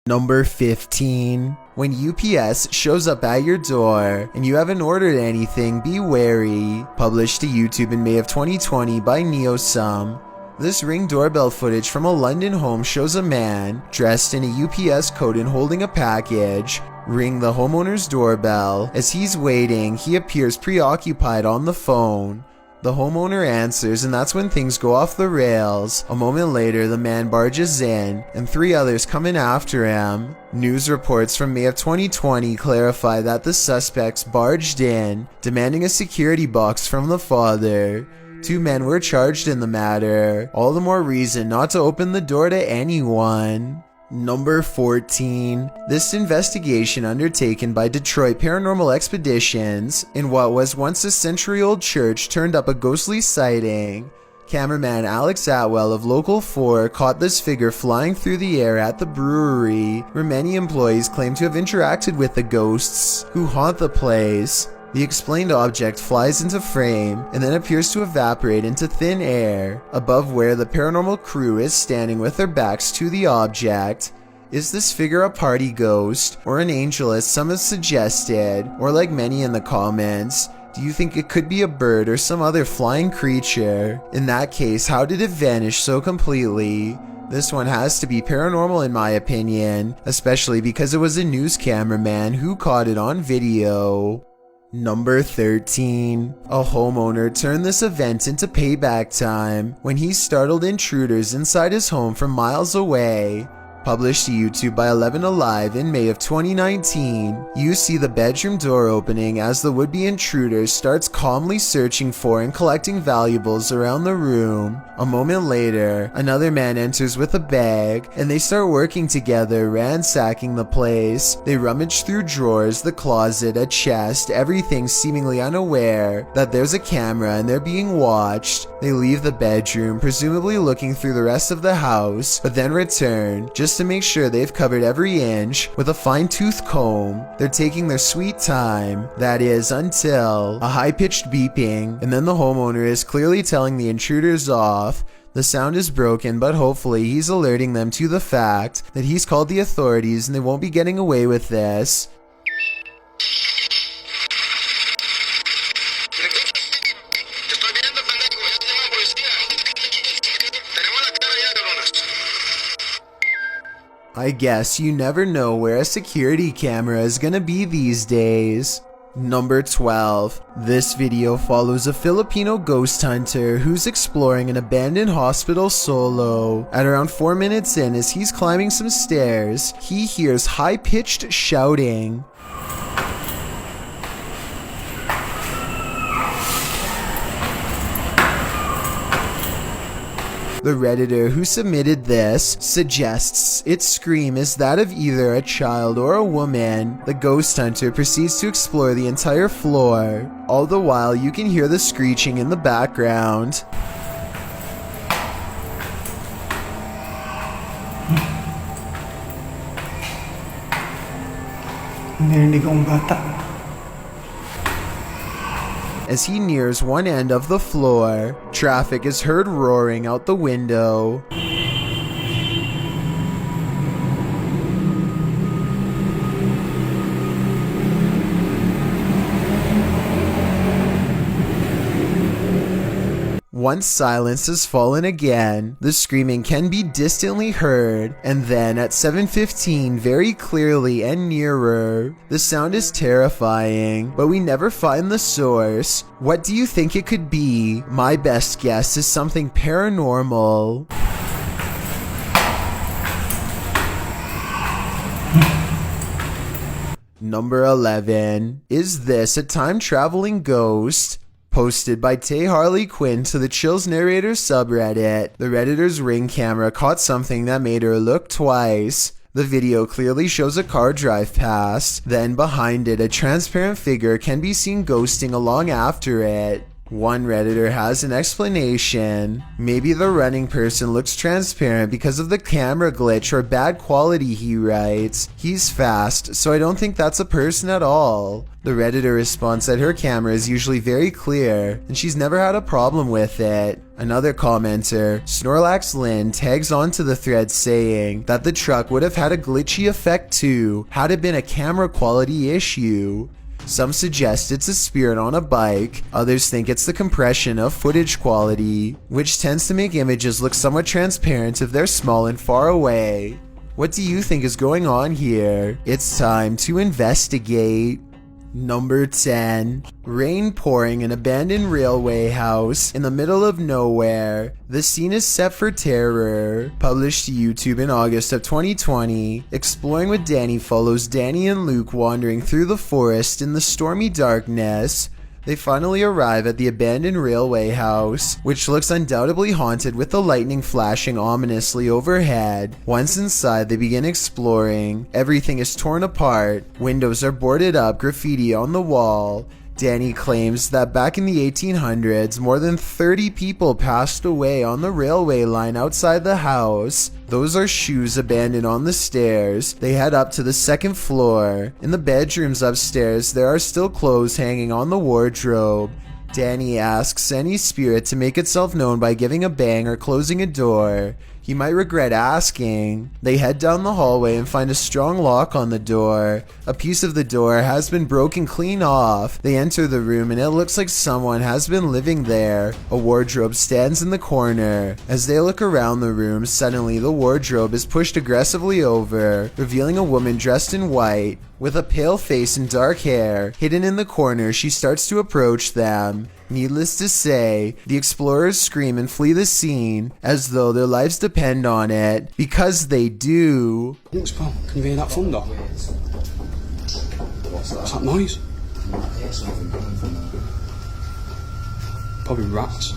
Number 15. When UPS shows up at your door and you haven't ordered anything, be wary. Published to YouTube in May of 2020 by NeoSum. This Ring doorbell footage from a London home shows a man dressed in a UPS coat and holding a package ring the homeowner's doorbell. As he's waiting, he appears preoccupied on the phone. The homeowner answers, and that's when things go off the rails. A moment later, the man barges in, and 3 others come in after him. News reports from May of 2020 clarify that the suspects barged in, demanding a security box from the father. 2 men were charged in the matter. All the more reason not to open the door to anyone. Number 14. This investigation undertaken by Detroit Paranormal Expeditions in what was once a century-old church turned up a ghostly sighting. Cameraman Alex Atwell of Local 4 caught this figure flying through the air at the brewery, where many employees claim to have interacted with the ghosts who haunt the place. The explained object flies into frame and then appears to evaporate into thin air above where the paranormal crew is standing with their backs to the object. Is this figure a party ghost or an angel as some have suggested, or like many in the comments, do you think it could be a bird or some other flying creature? In that case, how did it vanish so completely? This one has to be paranormal in my opinion, especially because it was a news cameraman who caught it on video. Number 13. A homeowner turned this event into payback time when he startled intruders inside his home from miles away. Published to YouTube by 11 Alive in May of 2019, you see the bedroom door opening as the would-be intruder starts calmly searching for and collecting valuables around the room. A moment later, another man enters with a bag, and they start working together, ransacking the place. They rummage through drawers, the closet, a chest, everything seemingly unaware that there's a camera and they're being watched. They leave the bedroom, presumably looking through the rest of the house, but then return, just to make sure they've covered every inch with a fine-tooth comb. They're taking their sweet time, that is, until a high-pitched beeping, and then the homeowner is clearly telling the intruders off. The sound is broken, but hopefully he's alerting them to the fact that he's called the authorities and they won't be getting away with this. I guess you never know where a security camera is gonna be these days. Number 12. This video follows a Filipino ghost hunter who's exploring an abandoned hospital solo. At around 4 minutes in, as he's climbing some stairs, he hears high-pitched shouting. The Redditor who submitted this suggests its scream is that of either a child or a woman. The ghost hunter proceeds to explore the entire floor. All the while, you can hear the screeching in the background. Narinig akong bata. As he nears one end of the floor, traffic is heard roaring out the window. Once silence has fallen again, the screaming can be distantly heard, and then at 7:15 very clearly and nearer. The sound is terrifying, but we never find the source. What do you think it could be? My best guess is something paranormal. Number 11. Is this a time-traveling ghost? Posted by Tay Harley Quinn to the Chills Narrator subreddit, the Redditor's Ring camera caught something that made her look twice. The video clearly shows a car drive past, then behind it a transparent figure can be seen ghosting along after it. One Redditor has an explanation. Maybe the running person looks transparent because of the camera glitch or bad quality, he writes. He's fast, so I don't think that's a person at all. The Redditor responds that her camera is usually very clear and she's never had a problem with it. Another commenter, Snorlax Lynn, tags onto the thread saying that the truck would have had a glitchy effect too had it been a camera quality issue. Some suggest it's a spirit on a bike, others think it's the compression of footage quality, which tends to make images look somewhat transparent if they're small and far away. What do you think is going on here? It's time to investigate. Number 10. Rain pouring in abandoned railway house in the middle of nowhere. The scene is set for terror. Published to YouTube in August of 2020. Exploring with Danny follows Danny and Luke wandering through the forest in the stormy darkness. They finally arrive at the abandoned railway house, which looks undoubtedly haunted with the lightning flashing ominously overhead. Once inside, they begin exploring. Everything is torn apart. Windows are boarded up, graffiti on the wall. Danny claims that back in the 1800s, more than 30 people passed away on the railway line outside the house. Those are shoes abandoned on the stairs. They head up to the second floor. In the bedrooms upstairs, there are still clothes hanging on the wardrobe. Danny asks any spirit to make itself known by giving a bang or closing a door. He might regret asking. They head down the hallway and find a strong lock on the door. A piece of the door has been broken clean off. They enter the room and it looks like someone has been living there. A wardrobe stands in the corner. As they look around the room, suddenly the wardrobe is pushed aggressively over, revealing a woman dressed in white. With a pale face and dark hair hidden in the corner, she starts to approach them. Needless to say, the explorers scream and flee the scene as though their lives depend on it, because they do. Thanks, pal. Can you hear that thunder? What's that noise? Probably rats.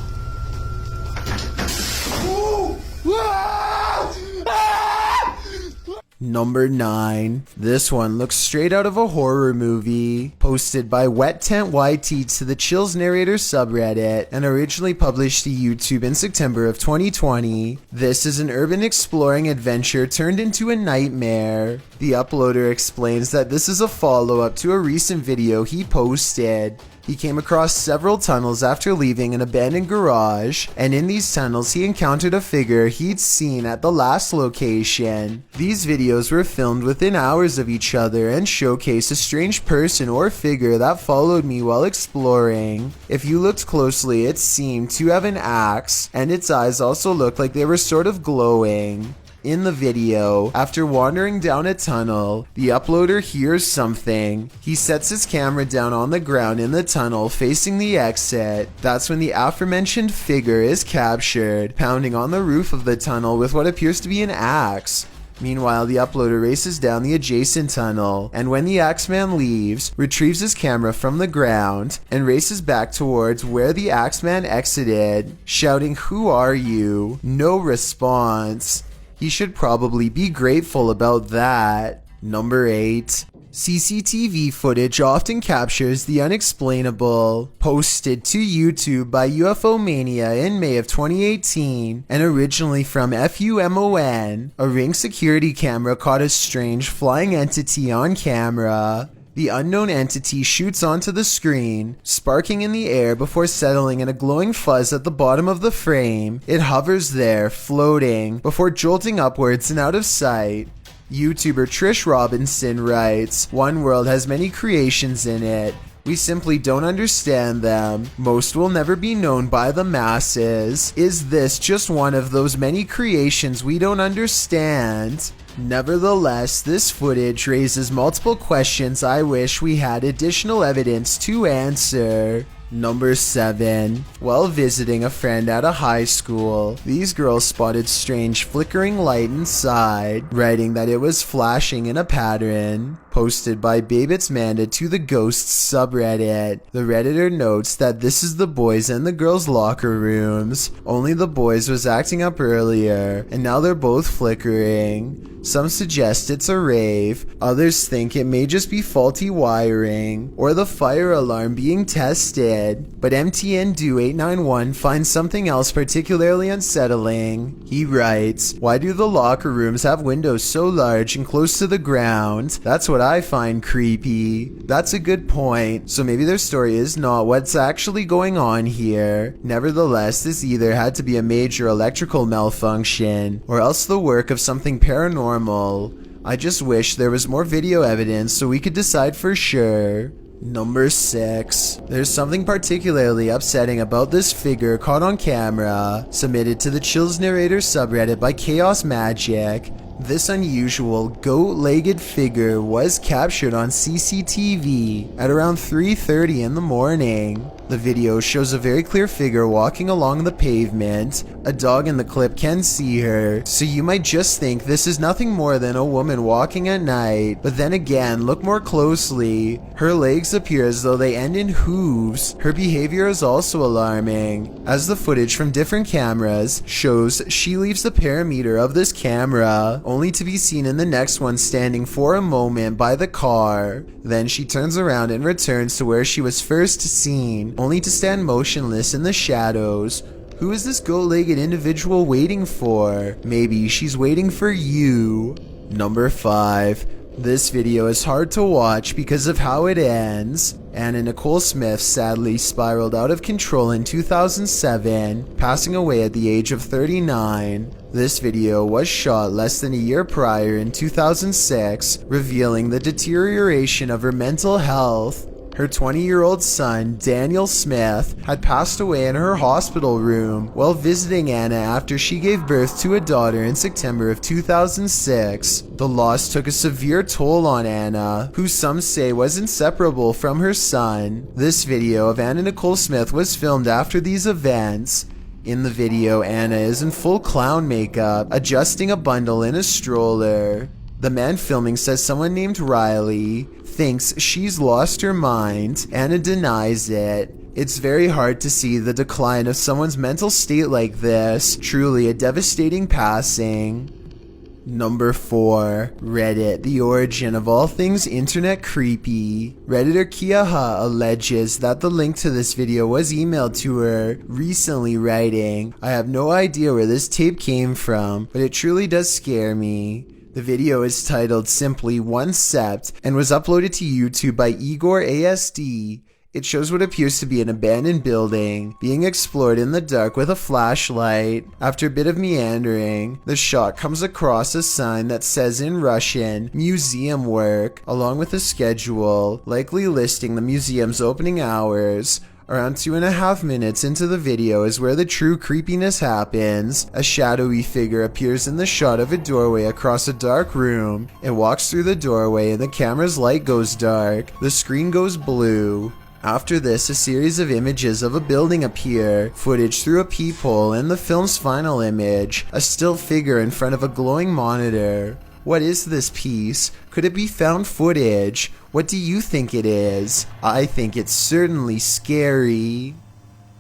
Number 9. This one looks straight out of a horror movie. Posted by Wet Tent YT to the Chills Narrator subreddit and originally published to YouTube in September of 2020. This is an urban exploring adventure turned into a nightmare. The uploader explains that this is a follow-up to a recent video he posted. He came across several tunnels after leaving an abandoned garage, and in these tunnels he encountered a figure he'd seen at the last location. These videos were filmed within hours of each other and showcase a strange person or figure that followed me while exploring. If you looked closely, it seemed to have an axe, and its eyes also looked like they were sort of glowing. In the video, after wandering down a tunnel, the uploader hears something. He sets his camera down on the ground in the tunnel facing the exit. That's when the aforementioned figure is captured, pounding on the roof of the tunnel with what appears to be an axe. Meanwhile, the uploader races down the adjacent tunnel, and when the Axeman leaves, retrieves his camera from the ground, and races back towards where the Axeman exited, shouting, "Who are you?" No response. He should probably be grateful about that. Number 8. CCTV footage often captures the unexplainable. Posted to YouTube by UFO Mania in May of 2018 and originally from FUMON, a Ring security camera caught a strange flying entity on camera. The unknown entity shoots onto the screen, sparking in the air before settling in a glowing fuzz at the bottom of the frame. It hovers there, floating, before jolting upwards and out of sight. YouTuber Trish Robinson writes, "One world has many creations in it. We simply don't understand them. Most will never be known by the masses. Is this just one of those many creations we don't understand?" Nevertheless, this footage raises multiple questions I wish we had additional evidence to answer. Number 7. While visiting a friend at a high school, these girls spotted strange flickering light inside, writing that it was flashing in a pattern. Posted by Babitz Manda to the Ghosts subreddit. The Redditor notes that this is the boys and the girls' locker rooms. Only the boys was acting up earlier, and now they're both flickering. Some suggest it's a rave, others think it may just be faulty wiring, or the fire alarm being tested. did. But MTN Do 891 finds something else particularly unsettling. He writes, "Why do the locker rooms have windows so large and close to the ground? That's what I find creepy." That's a good point. So maybe their story is not what's actually going on here. Nevertheless, this either had to be a major electrical malfunction or else the work of something paranormal. I just wish there was more video evidence so we could decide for sure. Number 6. There's something particularly upsetting about this figure caught on camera, submitted to the Chills Narrator subreddit by Chaos Magic. This unusual goat-legged figure was captured on CCTV at around 3:30 in the morning. The video shows a very clear figure walking along the pavement. A dog in the clip can see her, so you might just think this is nothing more than a woman walking at night. But then again, look more closely. Her legs appear as though they end in hooves. Her behavior is also alarming, as the footage from different cameras shows she leaves the perimeter of this camera, only to be seen in the next one standing for a moment by the car. Then she turns around and returns to where she was first seen, only to stand motionless in the shadows. Who is this goat-legged individual waiting for? Maybe she's waiting for you. Number 5. This video is hard to watch because of how it ends. Anna Nicole Smith sadly spiraled out of control in 2007, passing away at the age of 39. This video was shot less than a year prior in 2006, revealing the deterioration of her mental health. Her 20-year-old son, Daniel Smith, had passed away in her hospital room while visiting Anna after she gave birth to a daughter in September of 2006. The loss took a severe toll on Anna, who some say was inseparable from her son. This video of Anna Nicole Smith was filmed after these events. In the video, Anna is in full clown makeup, adjusting a bundle in a stroller. The man filming says someone named Riley thinks she's lost her mind. Anna denies it. It's very hard to see the decline of someone's mental state like this. Truly a devastating passing. Number 4. Reddit, the origin of all things internet creepy. Redditor Kiaha alleges that the link to this video was emailed to her recently, writing, "I have no idea where this tape came from, but it truly does scare me." The video is titled simply One Sept and was uploaded to YouTube by Igor ASD. It shows what appears to be an abandoned building being explored in the dark with a flashlight. After a bit of meandering, the shot comes across a sign that says in Russian, "Museum Work," along with a schedule, likely listing the museum's opening hours. Around 2.5 minutes into the video is where the true creepiness happens. A shadowy figure appears in the shot of a doorway across a dark room. It walks through the doorway and the camera's light goes dark. The screen goes blue. After this, a series of images of a building appear, footage through a peephole, and the film's final image, a still figure in front of a glowing monitor. What is this piece? Could it be found footage? What do you think it is? I think it's certainly scary.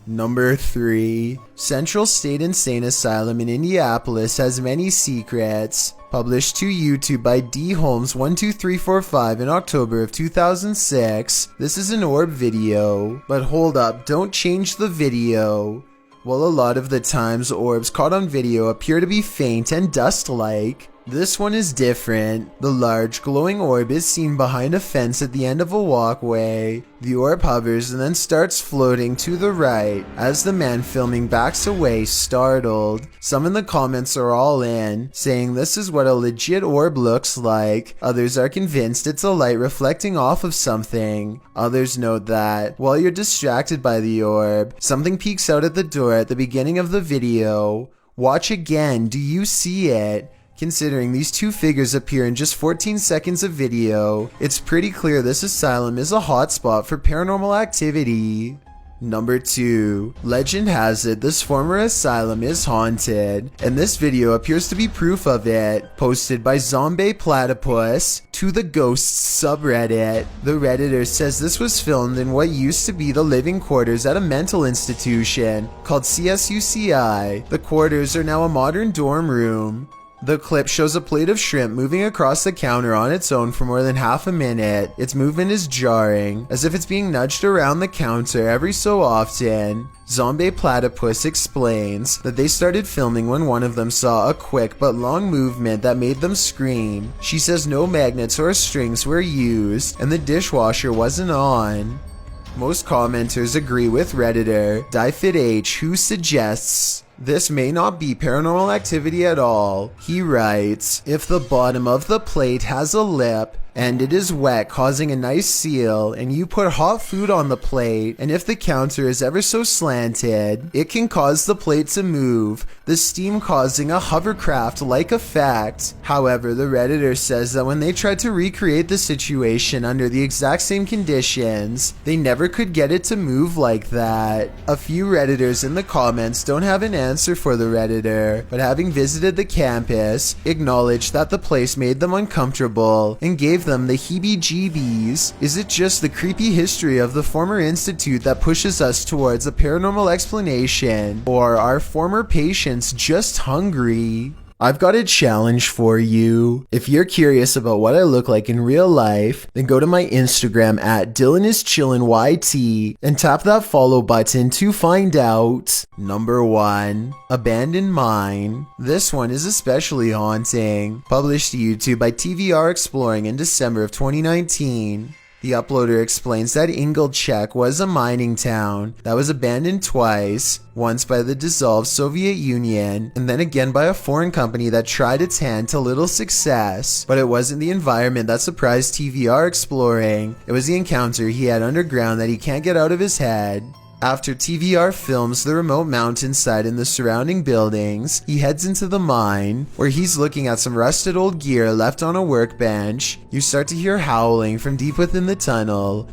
Number 3. Central State Insane Asylum in Indianapolis has many secrets. Published to YouTube by D. Holmes 12345 in October of 2006. This is an orb video. But hold up, don't change the video. Well, a lot of the times orbs caught on video appear to be faint and dust-like. This one is different. The large glowing orb is seen behind a fence at the end of a walkway. The orb hovers and then starts floating to the right as the man filming backs away, startled. Some in the comments are all in, saying this is what a legit orb looks like. Others are convinced it's a light reflecting off of something. Others note that, while you're distracted by the orb, something peeks out at the door at the beginning of the video. Watch again, do you see it? Considering these two figures appear in just 14 seconds of video, it's pretty clear this asylum is a hotspot for paranormal activity. Number 2. Legend has it this former asylum is haunted, and this video appears to be proof of it, posted by Zombie Platypus to the Ghosts subreddit. The redditor says this was filmed in what used to be the living quarters at a mental institution called CSUCI. The quarters are now a modern dorm room. The clip shows a plate of shrimp moving across the counter on its own for more than half a minute. Its movement is jarring, as if it's being nudged around the counter every so often. Zombie Platypus explains that they started filming when one of them saw a quick but long movement that made them scream. She says no magnets or strings were used, and the dishwasher wasn't on. Most commenters agree with Redditor DieFitH, who suggests this may not be paranormal activity at all. He writes, if the bottom of the plate has a lip and it is wet, causing a nice seal, and you put hot food on the plate, and if the counter is ever so slanted, it can cause the plate to move, the steam causing a hovercraft-like effect. However, the Redditor says that when they tried to recreate the situation under the exact same conditions, they never could get it to move like that. A few Redditors in the comments don't have an answer for the Redditor, but having visited the campus, acknowledged that the place made them uncomfortable and gave them the heebie-jeebies. Is it just the creepy history of the former institute that pushes us towards a paranormal explanation, or are former patients just hungry? I've got a challenge for you. If you're curious about what I look like in real life, then go to my Instagram at DylanIsChillinYT and tap that follow button to find out. Number 1. Abandoned Mine. This one is especially haunting. Published to YouTube by TVR Exploring in December of 2019. The uploader explains that Ingolchek was a mining town that was abandoned twice, once by the dissolved Soviet Union, and then again by a foreign company that tried its hand to little success. But it wasn't the environment that surprised TVR Exploring, it was the encounter he had underground that he can't get out of his head. After TVR films the remote mountainside and the surrounding buildings, he heads into the mine, where he's looking at some rusted old gear left on a workbench. You start to hear howling from deep within the tunnel.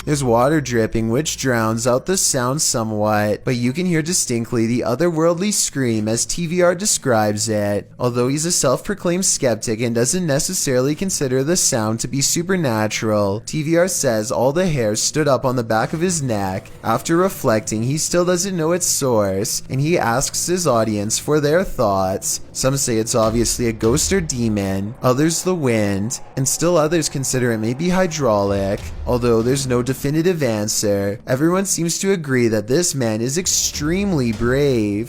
There's water dripping, which drowns out the sound somewhat, but you can hear distinctly the otherworldly scream as TVR describes it. Although he's a self-proclaimed skeptic and doesn't necessarily consider the sound to be supernatural, TVR says all the hairs stood up on the back of his neck. After reflecting, he still doesn't know its source, and he asks his audience for their thoughts. Some say it's obviously a ghost or demon, others the wind, and still others consider it may be hydraulic. Although there's no definitive answer, everyone seems to agree that this man is extremely brave.